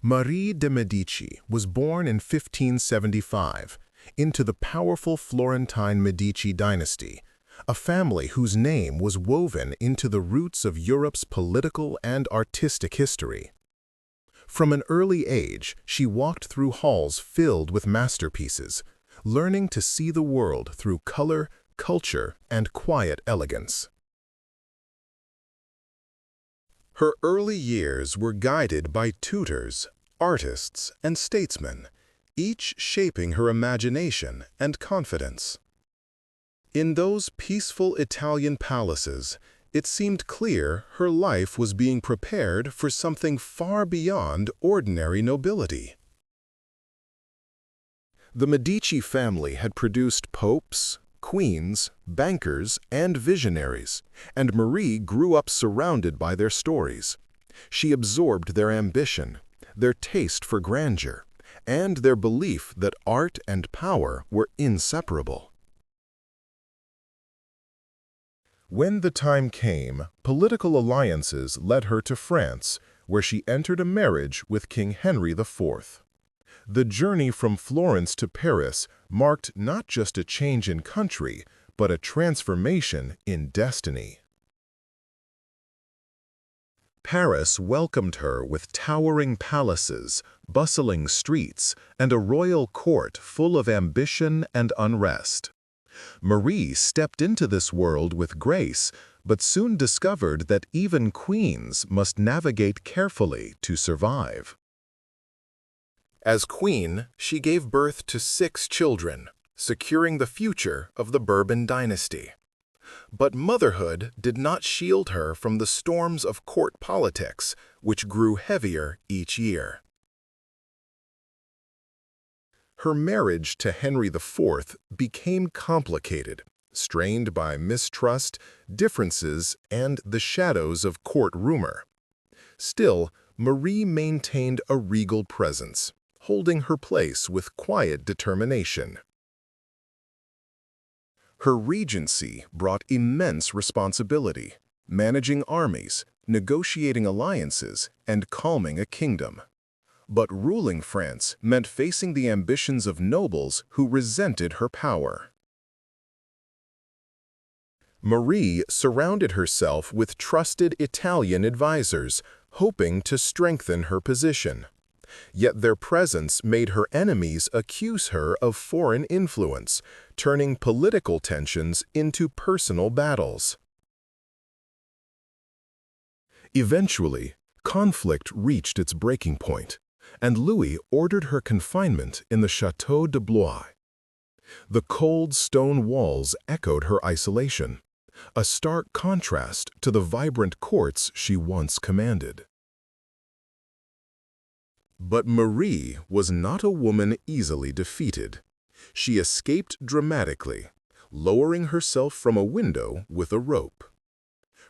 Marie de' Medici was born in 1575 into the powerful Florentine Medici dynasty, a family whose name was woven into the roots of Europe's political and artistic history. From an early age, she walked through halls filled with masterpieces, learning to see the world through color, culture, and quiet elegance. Her early years were guided by tutors, artists, and statesmen, each shaping her imagination and confidence. In those peaceful Italian palaces, it seemed clear her life was being prepared for something far beyond ordinary nobility. The Medici family had produced popes, queens, bankers, and visionaries, and Marie grew up surrounded by their stories. She absorbed their ambition, their taste for grandeur, and their belief that art and power were inseparable. When the time came, political alliances led her to France, where she entered a marriage with King Henry IV. The journey from Florence to Paris marked not just a change in country, but a transformation in destiny. Paris welcomed her with towering palaces, bustling streets, and a royal court full of ambition and unrest. Marie stepped into this world with grace, but soon discovered that even queens must navigate carefully to survive. As queen, she gave birth to 6 children, securing the future of the Bourbon dynasty. But motherhood did not shield her from the storms of court politics, which grew heavier each year. Her marriage to Henry IV became complicated, strained by mistrust, differences, and the shadows of court rumor. Still, Marie maintained a regal presence, holding her place with quiet determination. Her regency brought immense responsibility, managing armies, negotiating alliances, and calming a kingdom. But ruling France meant facing the ambitions of nobles who resented her power. Marie surrounded herself with trusted Italian advisors, hoping to strengthen her position. Yet their presence made her enemies accuse her of foreign influence, turning political tensions into personal battles. Eventually, conflict reached its breaking point, and Louis ordered her confinement in the Château de Blois. The cold stone walls echoed her isolation, a stark contrast to the vibrant courts she once commanded. But Marie was not a woman easily defeated. She escaped dramatically, lowering herself from a window with a rope.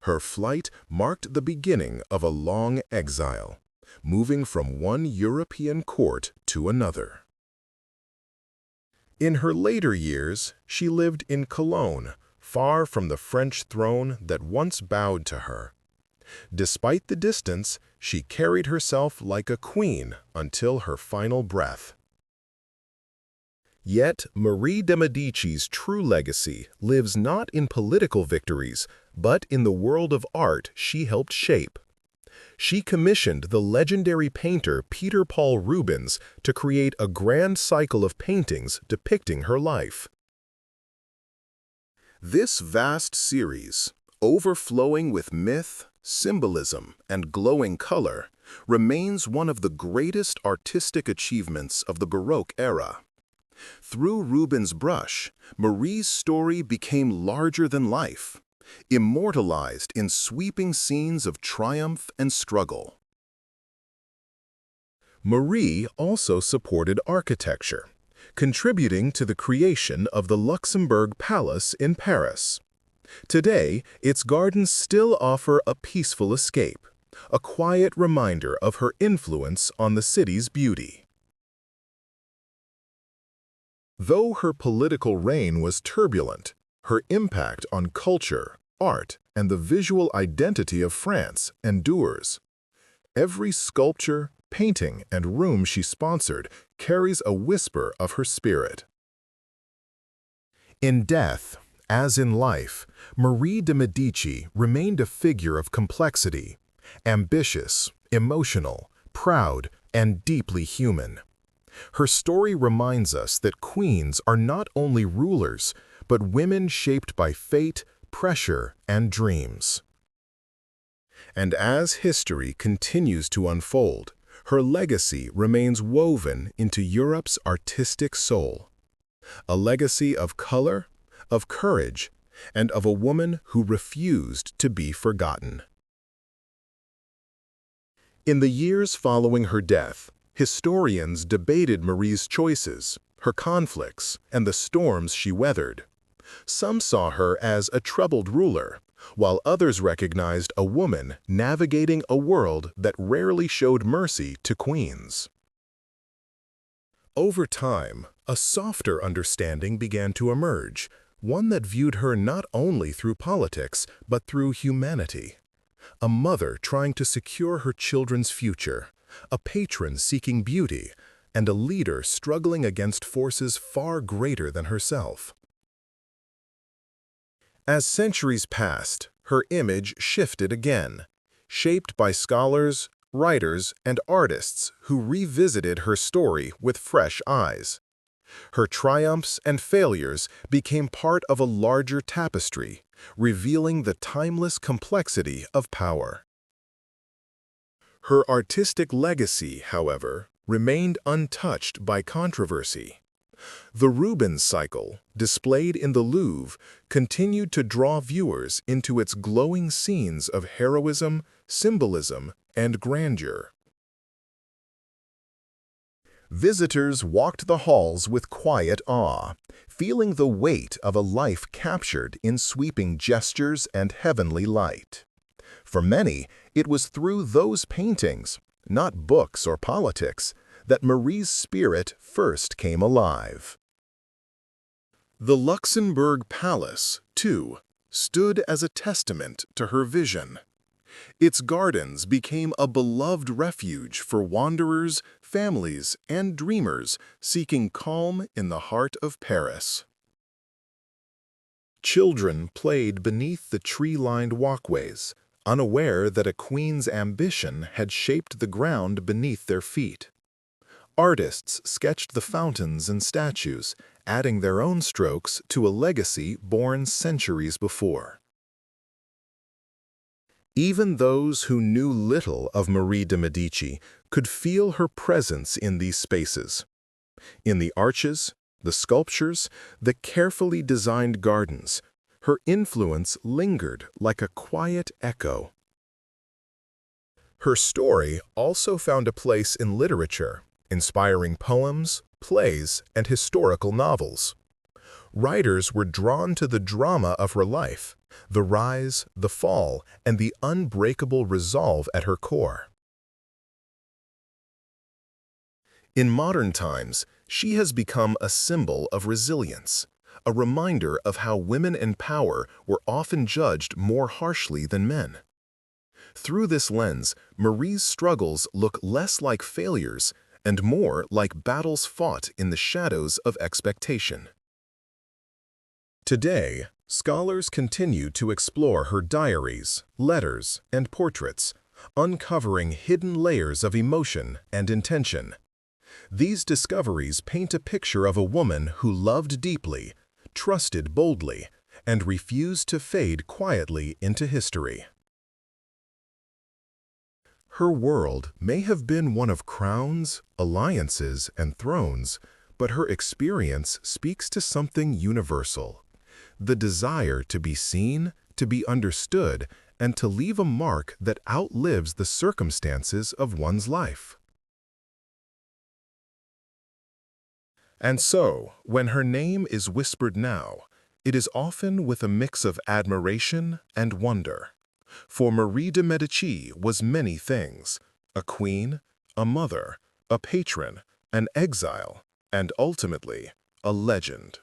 Her flight marked the beginning of a long exile, moving from one European court to another. In her later years, she lived in Cologne, far from the French throne that once bowed to her. Despite the distance, she carried herself like a queen until her final breath. Yet, Marie de' Medici's true legacy lives not in political victories, but in the world of art she helped shape. She commissioned the legendary painter Peter Paul Rubens to create a grand cycle of paintings depicting her life. This vast series, overflowing with myth, symbolism, and glowing color, remains one of the greatest artistic achievements of the Baroque era. Through Rubens' brush, Marie's story became larger than life, immortalized in sweeping scenes of triumph and struggle. Marie also supported architecture, contributing to the creation of the Luxembourg Palace in Paris. Today, its gardens still offer a peaceful escape, a quiet reminder of her influence on the city's beauty. Though her political reign was turbulent, her impact on culture, art, and the visual identity of France endures. Every sculpture, painting and room she sponsored carries a whisper of her spirit. In death, as in life, Marie de Medici remained a figure of complexity, ambitious, emotional, proud, and deeply human. Her story reminds us that queens are not only rulers, but women shaped by fate, pressure, and dreams. And as history continues to unfold, her legacy remains woven into Europe's artistic soul. A legacy of color, of courage, and of a woman who refused to be forgotten. In the years following her death, historians debated Marie's choices, her conflicts, and the storms she weathered. Some saw her as a troubled ruler, while others recognized a woman navigating a world that rarely showed mercy to queens. Over time, a softer understanding began to emerge, one that viewed her not only through politics, but through humanity. A mother trying to secure her children's future, a patron seeking beauty, and a leader struggling against forces far greater than herself. As centuries passed, her image shifted again, shaped by scholars, writers, and artists who revisited her story with fresh eyes. Her triumphs and failures became part of a larger tapestry, revealing the timeless complexity of power. Her artistic legacy, however, remained untouched by controversy. The Rubens cycle, displayed in the Louvre, continued to draw viewers into its glowing scenes of heroism, symbolism, and grandeur. Visitors walked the halls with quiet awe, feeling the weight of a life captured in sweeping gestures and heavenly light. For many, it was through those paintings, not books or politics, that Marie's spirit first came alive. The Luxembourg Palace, too, stood as a testament to her vision. Its gardens became a beloved refuge for wanderers, families, and dreamers seeking calm in the heart of Paris. Children played beneath the tree-lined walkways, unaware that a queen's ambition had shaped the ground beneath their feet. Artists sketched the fountains and statues, adding their own strokes to a legacy born centuries before. Even those who knew little of Marie de Medici could feel her presence in these spaces. In the arches, the sculptures, the carefully designed gardens, her influence lingered like a quiet echo. Her story also found a place in literature, inspiring poems, plays, and historical novels. Writers were drawn to the drama of her life, the rise, the fall, and the unbreakable resolve at her core. In modern times, she has become a symbol of resilience, a reminder of how women in power were often judged more harshly than men. Through this lens, Marie's struggles look less like failures and more like battles fought in the shadows of expectation. Today, scholars continue to explore her diaries, letters, and portraits, uncovering hidden layers of emotion and intention. These discoveries paint a picture of a woman who loved deeply, trusted boldly, and refused to fade quietly into history. Her world may have been one of crowns, alliances, and thrones, but her experience speaks to something universal: the desire to be seen, to be understood, and to leave a mark that outlives the circumstances of one's life. And so, when her name is whispered now, it is often with a mix of admiration and wonder. For Marie de Medici was many things: a queen, a mother, a patron, an exile, and ultimately, a legend.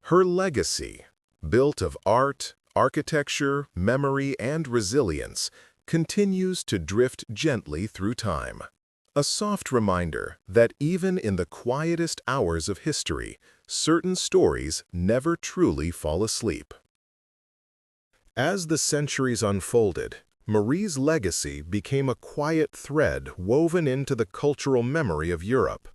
Her legacy, built of art, architecture, memory, and resilience, continues to drift gently through time. A soft reminder that even in the quietest hours of history, certain stories never truly fall asleep. As the centuries unfolded, Marie's legacy became a quiet thread woven into the cultural memory of Europe.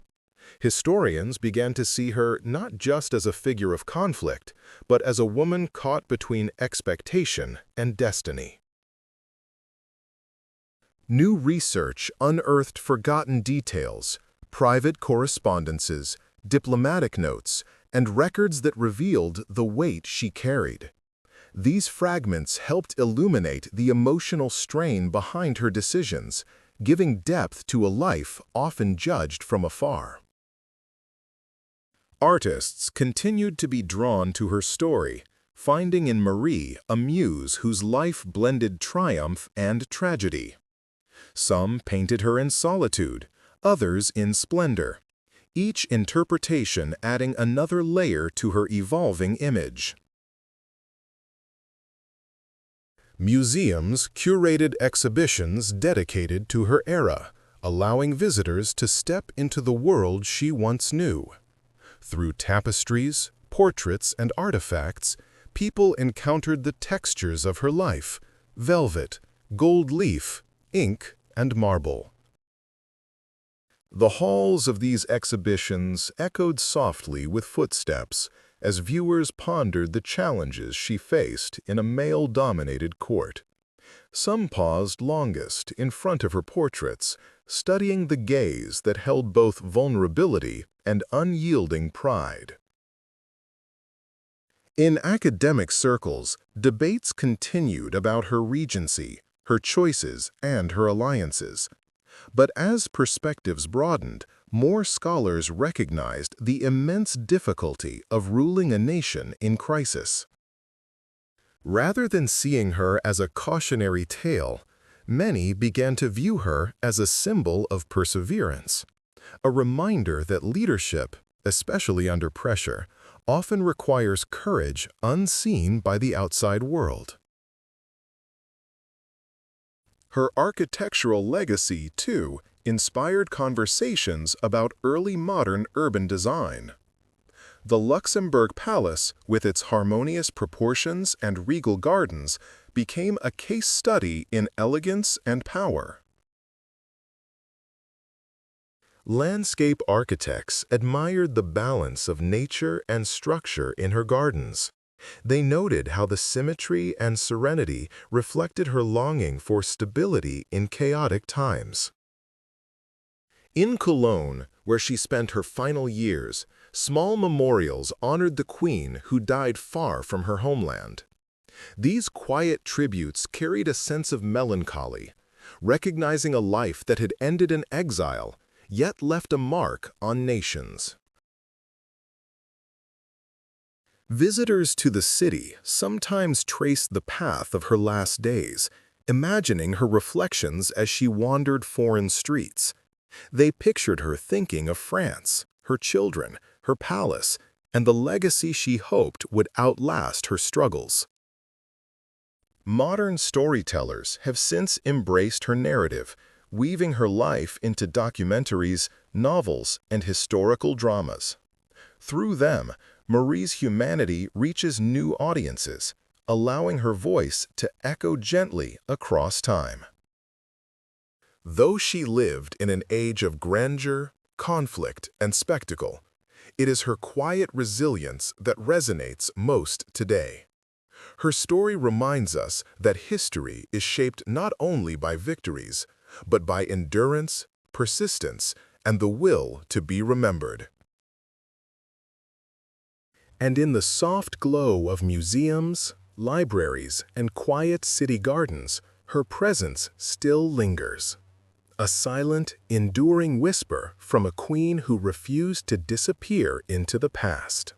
Historians began to see her not just as a figure of conflict, but as a woman caught between expectation and destiny. New research unearthed forgotten details, private correspondences, diplomatic notes, and records that revealed the weight she carried. These fragments helped illuminate the emotional strain behind her decisions, giving depth to a life often judged from afar. Artists continued to be drawn to her story, finding in Marie a muse whose life blended triumph and tragedy. Some painted her in solitude, others in splendor, each interpretation adding another layer to her evolving image. Museums curated exhibitions dedicated to her era, allowing visitors to step into the world she once knew. Through tapestries, portraits, and artifacts, people encountered the textures of her life: velvet, gold leaf, ink, and marble. The halls of these exhibitions echoed softly with footsteps as viewers pondered the challenges she faced in a male-dominated court. Some paused longest in front of her portraits, studying the gaze that held both vulnerability and unyielding pride. In academic circles, debates continued about her regency, her choices, and her alliances. But as perspectives broadened, more scholars recognized the immense difficulty of ruling a nation in crisis. Rather than seeing her as a cautionary tale, many began to view her as a symbol of perseverance, a reminder that leadership, especially under pressure, often requires courage unseen by the outside world. Her architectural legacy, too, inspired conversations about early modern urban design. The Luxembourg Palace, with its harmonious proportions and regal gardens, became a case study in elegance and power. Landscape architects admired the balance of nature and structure in her gardens. They noted how the symmetry and serenity reflected her longing for stability in chaotic times. In Cologne, where she spent her final years, small memorials honored the queen who died far from her homeland. These quiet tributes carried a sense of melancholy, recognizing a life that had ended in exile, yet left a mark on nations. Visitors to the city sometimes traced the path of her last days, imagining her reflections as she wandered foreign streets. They pictured her thinking of France, her children, her palace, and the legacy she hoped would outlast her struggles. Modern storytellers have since embraced her narrative, weaving her life into documentaries, novels, and historical dramas. Through them, Marie's humanity reaches new audiences, allowing her voice to echo gently across time. Though she lived in an age of grandeur, conflict, and spectacle, it is her quiet resilience that resonates most today. Her story reminds us that history is shaped not only by victories, but by endurance, persistence, and the will to be remembered. And in the soft glow of museums, libraries, and quiet city gardens, her presence still lingers. A silent, enduring whisper from a queen who refused to disappear into the past.